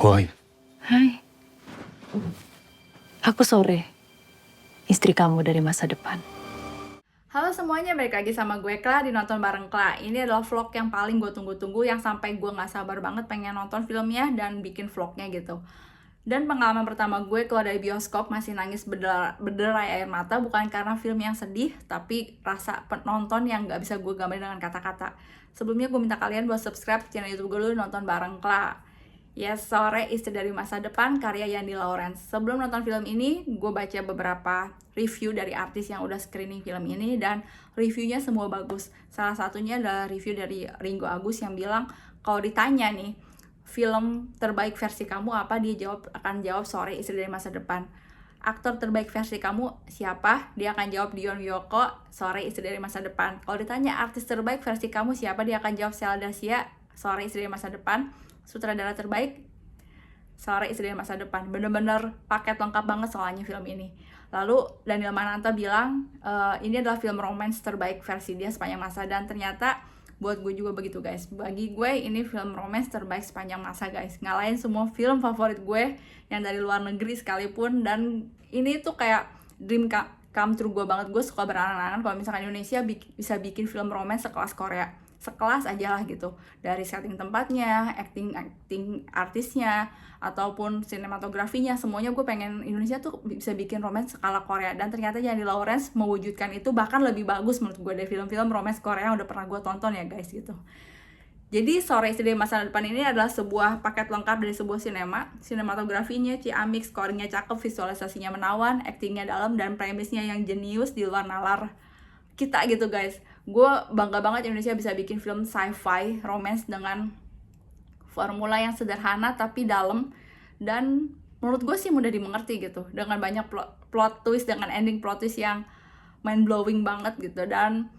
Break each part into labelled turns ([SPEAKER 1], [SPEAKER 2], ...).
[SPEAKER 1] Woi,
[SPEAKER 2] Hai, aku Sore, istri kamu dari masa depan.
[SPEAKER 3] Halo semuanya, balik lagi sama gue Kla di Nonton Bareng Kla. Ini adalah vlog yang paling gue tunggu-tunggu, yang sampai gue gak sabar banget pengen nonton filmnya dan bikin vlognya gitu. Dan pengalaman pertama gue keluar dari bioskop masih nangis berderai air mata, bukan karena film yang sedih, tapi rasa penonton yang gak bisa gue gambarin dengan kata-kata. Sebelumnya gue minta kalian buat subscribe channel YouTube gue dulu, Nonton Bareng Kla. Yes, Sore, Istri dari Masa Depan, karya Yandi Lawrence. Sebelum nonton film ini, gue baca beberapa review dari artis yang udah screening film ini, dan reviewnya semua bagus. Salah satunya adalah review dari Ringo Agus yang bilang, kalau ditanya nih, film terbaik versi kamu apa, dia akan jawab Sore, Istri dari Masa Depan. Aktor terbaik versi kamu siapa? Dia akan jawab Dion Wiyoko, Sore, Istri dari Masa Depan. Kalau ditanya artis terbaik versi kamu siapa? Dia akan jawab Sheila Dasia, Sore, Istri dari Masa Depan. Sutradara terbaik, Sore, Istri dari Masa Depan. Bener-bener paket lengkap banget soalnya film ini. Lalu Daniel Mananta bilang ini adalah film romance terbaik versi dia sepanjang masa, dan ternyata buat gue juga begitu guys. Bagi gue ini film romance terbaik sepanjang masa guys, ngalahin semua film favorit gue yang dari luar negeri sekalipun. Dan ini tuh kayak dream come true gue banget. Gue suka berangan-angan kalau misalkan Indonesia bisa bikin film romance sekelas Korea, sekelas aja lah gitu, dari setting tempatnya, acting artisnya, ataupun sinematografinya, semuanya gue pengen Indonesia tuh bisa bikin romance skala Korea. Dan ternyata Yandi Lawrence mewujudkan itu, bahkan lebih bagus menurut gue dari film-film romance Korea yang udah pernah gue tonton ya guys gitu. Jadi Sore, Istri dari Masa Depan ini adalah sebuah paket lengkap dari sebuah sinematografinya ciamik, scoringnya cakep, visualisasinya menawan, actingnya dalam, dan premisnya yang jenius di luar nalar kita gitu guys. Gue bangga banget Indonesia bisa bikin film sci-fi romance dengan formula yang sederhana tapi dalam, dan menurut gue sih mudah dimengerti gitu, dengan banyak plot twist, dengan ending plot twist yang mind blowing banget gitu. Dan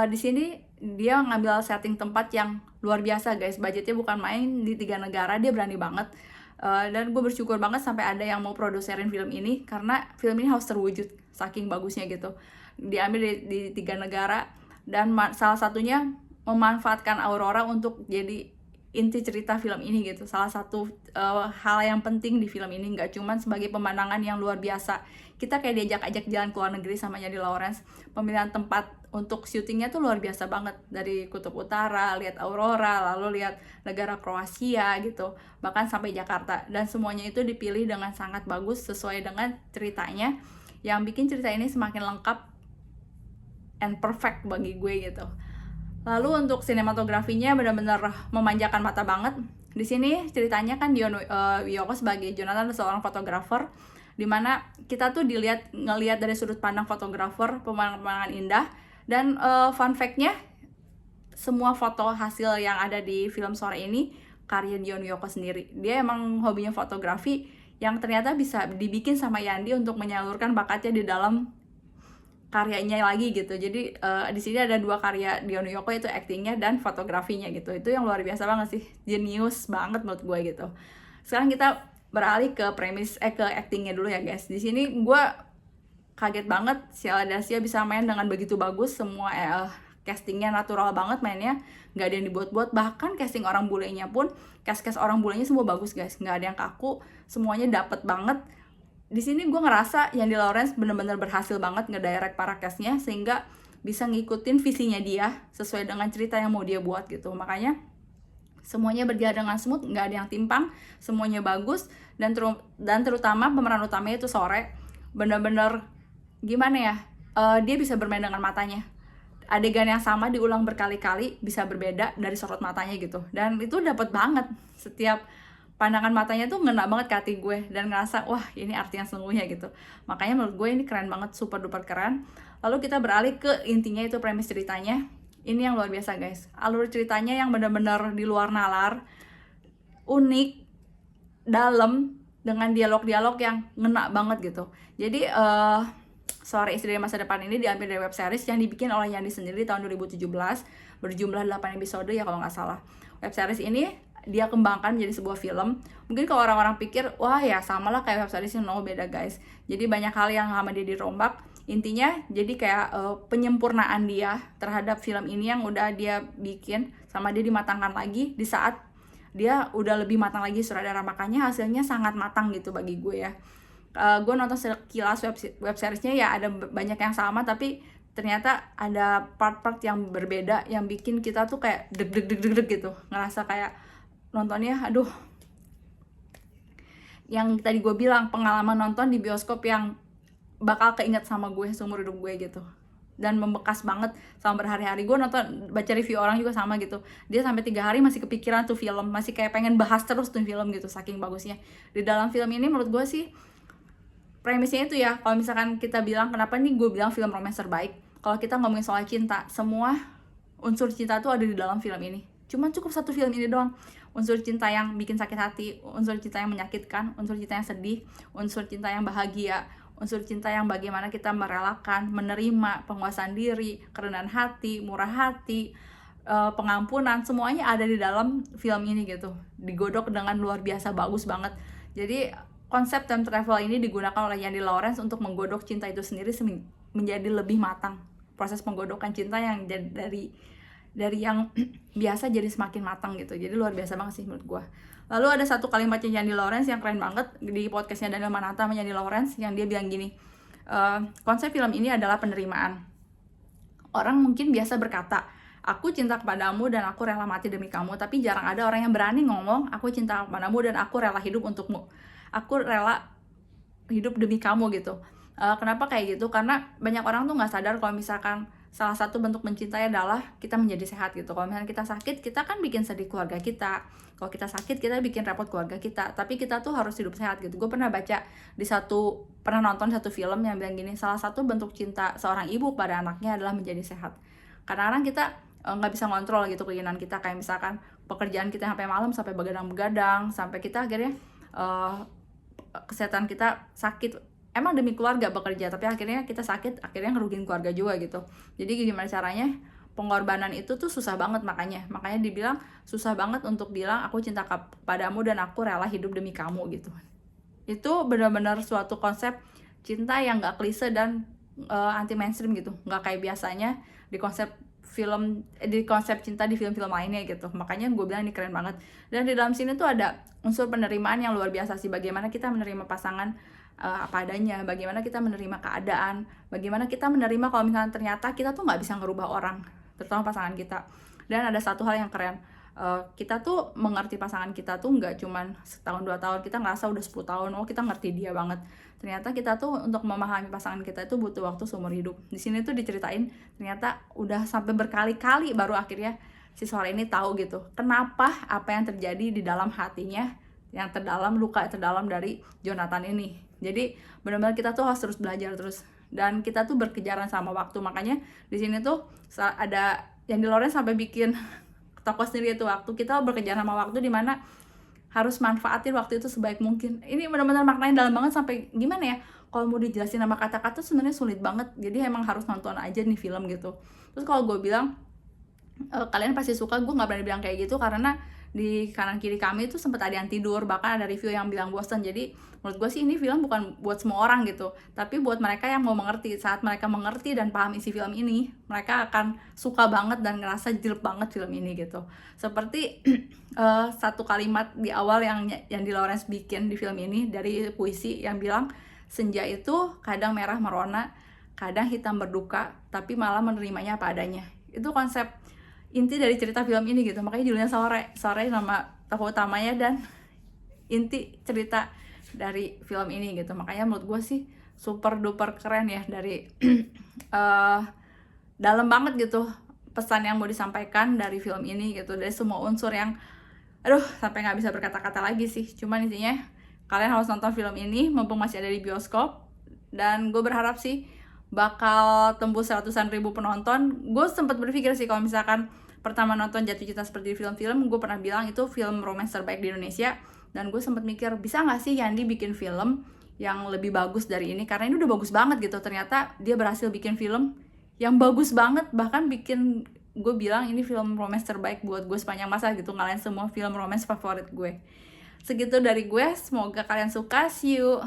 [SPEAKER 3] di sini dia ngambil setting tempat yang luar biasa guys, budgetnya bukan main, di 3 negara, dia berani banget. Dan gue bersyukur banget sampai ada yang mau produserin film ini, karena film ini harus terwujud saking bagusnya gitu. Diambil di 3 negara, dan salah satunya memanfaatkan Aurora untuk jadi inti cerita film ini gitu. Salah satu hal yang penting di film ini, nggak cuman sebagai pemandangan yang luar biasa, kita kayak diajak-ajak jalan ke luar negeri sama Yandi Lawrence. Pemilihan tempat untuk syutingnya tuh luar biasa banget, dari Kutub Utara, lihat Aurora, lalu lihat negara Kroasia gitu, bahkan sampai Jakarta. Dan semuanya itu dipilih dengan sangat bagus sesuai dengan ceritanya, yang bikin cerita ini semakin lengkap and perfect bagi gue gitu. Lalu untuk sinematografinya benar-benar memanjakan mata banget. Di sini ceritanya kan Dion Wiyoko sebagai Jonathan, seorang fotografer, dimana kita tuh ngelihat dari sudut pandang fotografer, pemandangan indah. Dan fun fact-nya, semua foto hasil yang ada di film Sore ini karya Dion Wiyoko sendiri. Dia emang hobinya fotografi, yang ternyata bisa dibikin sama Yandi untuk menyalurkan bakatnya di dalam karyanya lagi gitu. Jadi di sini ada 2 karya Dion Wiyoko, yaitu actingnya dan fotografinya gitu. Itu yang luar biasa banget sih, jenius banget menurut gue gitu. Sekarang kita beralih ke ke actingnya dulu ya guys. Di sini gue kaget banget, Sheila Dasia bisa main dengan begitu bagus. Semua castingnya natural banget mainnya, nggak ada yang dibuat-buat. Bahkan casting orang bulenya pun, cast orang bulenya semua bagus guys, nggak ada yang kaku, semuanya dapet banget. Di sini gue ngerasa Yandi Lawrence bener-bener berhasil banget ngedirect para castnya, sehingga bisa ngikutin visinya dia sesuai dengan cerita yang mau dia buat gitu. Makanya semuanya berjalan dengan smooth, nggak ada yang timpang, semuanya bagus. Dan terutama pemeran utamanya itu Sore, bener-bener gimana ya, dia bisa bermain dengan matanya. Adegan yang sama diulang berkali-kali bisa berbeda dari sorot matanya gitu, dan itu dapet banget. Setiap pandangan matanya tuh ngena banget ke hati gue, dan ngerasa wah ini arti yang sesungguhnya gitu. Makanya menurut gue ini keren banget, super duper keren. Lalu kita beralih ke intinya, itu premis ceritanya. Ini yang luar biasa guys, alur ceritanya yang benar-benar di luar nalar, unik, dalam, dengan dialog-dialog yang ngena banget gitu. Jadi Sore, Istri dari Masa Depan ini diambil dari web series yang dibikin oleh Yandi sendiri tahun 2017, berjumlah 8 episode ya kalau nggak salah. Web series ini dia kembangkan menjadi sebuah film. Mungkin kalau orang-orang pikir, wah ya sama lah kayak web series, no, beda guys. Jadi banyak hal yang sama dia dirombak. Intinya jadi kayak penyempurnaan dia terhadap film ini yang udah dia bikin, sama dia dimatangkan lagi di saat dia udah lebih matang lagi sutradara, makanya hasilnya sangat matang gitu bagi gue ya. Gue nonton sekilas web seriesnya ya ada banyak yang sama, tapi ternyata ada part-part yang berbeda yang bikin kita tuh kayak deg deg deg deg deg gitu, ngerasa kayak nontonnya aduh, yang tadi gue bilang pengalaman nonton di bioskop yang bakal keinget sama gue seumur hidup gue gitu, dan membekas banget sama berhari-hari. Gue nonton, baca review orang juga sama gitu, dia sampai 3 hari masih kepikiran tuh film, masih kayak pengen bahas terus tuh film gitu, saking bagusnya. Di dalam film ini menurut gue sih premisnya itu ya, kalau misalkan kita bilang kenapa nih gue bilang film romance terbaik, kalau kita ngomongin soal cinta, semua unsur cinta tuh ada di dalam film ini. Cuman cukup satu film ini doang, unsur cinta yang bikin sakit hati, unsur cinta yang menyakitkan, unsur cinta yang sedih, unsur cinta yang bahagia, unsur cinta yang bagaimana kita merelakan, menerima, penguasaan diri, kerendahan hati, murah hati, pengampunan, semuanya ada di dalam film ini gitu, digodok dengan luar biasa bagus banget. Jadi konsep time travel ini digunakan oleh Yandy Lawrence untuk menggodok cinta itu sendiri menjadi lebih matang. Proses penggodokan cinta yang dari yang biasa jadi semakin matang gitu. Jadi luar biasa banget sih menurut gue. Lalu ada satu kalimatnya Yandy Lawrence yang keren banget di podcastnya Daniel Mananta sama Yandy Lawrence, yang dia bilang gini, konsep film ini adalah penerimaan. Orang mungkin biasa berkata, aku cinta kepadamu dan aku rela mati demi kamu, tapi jarang ada orang yang berani ngomong, aku cinta kepadamu dan aku rela hidup untukmu, aku rela hidup demi kamu gitu. Kenapa kayak gitu? Karena banyak orang tuh nggak sadar kalau misalkan salah satu bentuk mencintai adalah kita menjadi sehat gitu. Kalau misalnya kita sakit, kita kan bikin sedih keluarga kita. Kalau kita sakit, kita bikin repot keluarga kita. Tapi kita tuh harus hidup sehat gitu. Gue pernah baca pernah nonton satu film yang bilang gini, salah satu bentuk cinta seorang ibu pada anaknya adalah menjadi sehat. Kadang-kadang kita nggak bisa ngontrol gitu keinginan kita, kayak misalkan pekerjaan kita sampai malam, sampai begadang-begadang, sampai kita akhirnya kesehatan kita sakit. Emang demi keluarga bekerja, tapi akhirnya kita sakit, akhirnya ngerugiin keluarga juga gitu. Jadi gimana caranya? Pengorbanan itu tuh susah banget, makanya dibilang susah banget untuk bilang aku cinta padamu dan aku rela hidup demi kamu gitu. Itu benar-benar suatu konsep cinta yang gak klise dan anti mainstream gitu, gak kayak biasanya di konsep cinta di film-film lainnya gitu. Makanya gue bilang ini keren banget. Dan di dalam sini tuh ada unsur penerimaan yang luar biasa sih, bagaimana kita menerima pasangan apa adanya, bagaimana kita menerima keadaan, bagaimana kita menerima kalau misalnya ternyata kita tuh nggak bisa ngerubah orang, terutama pasangan kita. Dan ada satu hal yang keren, kita tuh mengerti pasangan kita tuh nggak cuman setahun 2 tahun, kita ngerasa udah 10 tahun, oh kita ngerti dia banget. Ternyata kita tuh untuk memahami pasangan kita itu butuh waktu seumur hidup. Di sini tuh diceritain ternyata udah sampai berkali-kali baru akhirnya si Sora ini tahu gitu, kenapa apa yang terjadi di dalam hatinya, yang terdalam, luka terdalam dari Jonathan ini. Jadi benar-benar kita tuh harus terus belajar terus, dan kita tuh berkejaran sama waktu. Makanya di sini tuh ada Yandy Lawrence sampai bikin toko sendiri itu waktu. Kita berkejaran sama waktu, dimana harus manfaatin waktu itu sebaik mungkin. Ini benar-benar maknanya dalam banget, sampai gimana ya, kalau mau dijelasin sama kata-kata sebenarnya sulit banget. Jadi emang harus nonton aja nih film gitu. Terus kalau gue bilang kalian pasti suka, gue nggak berani bilang kayak gitu karena di kanan kiri kami itu sempat ada yang tidur, bahkan ada review yang bilang bosan. Jadi menurut gue sih ini film bukan buat semua orang gitu, tapi buat mereka yang mau mengerti. Saat mereka mengerti dan paham isi film ini, mereka akan suka banget dan ngerasa jelek banget film ini gitu. Seperti satu kalimat di awal yang di Lawrence bikin di film ini dari puisi yang bilang, senja itu kadang merah merona, kadang hitam berduka, tapi malah menerimanya apa adanya. Itu konsep inti dari cerita film ini gitu. Makanya judulnya Sore nama tokoh utamanya dan inti cerita dari film ini gitu. Makanya menurut gue sih super duper keren ya, dari dalam banget gitu pesan yang mau disampaikan dari film ini gitu, dari semua unsur yang sampai nggak bisa berkata-kata lagi sih. Cuman intinya kalian harus nonton film ini mumpung masih ada di bioskop, dan gue berharap sih bakal tembus 100-an ribu penonton. Gue sempat berpikir sih, kalau misalkan pertama nonton Jatuh Cinta seperti film-film, gue pernah bilang itu film romance terbaik di Indonesia, dan gue sempat mikir bisa nggak sih Yandy bikin film yang lebih bagus dari ini, karena ini udah bagus banget gitu. Ternyata dia berhasil bikin film yang bagus banget, bahkan bikin gue bilang ini film romance terbaik buat gue sepanjang masa gitu, ngalahin semua film romance favorit gue. Segitu dari gue, semoga kalian suka. See you.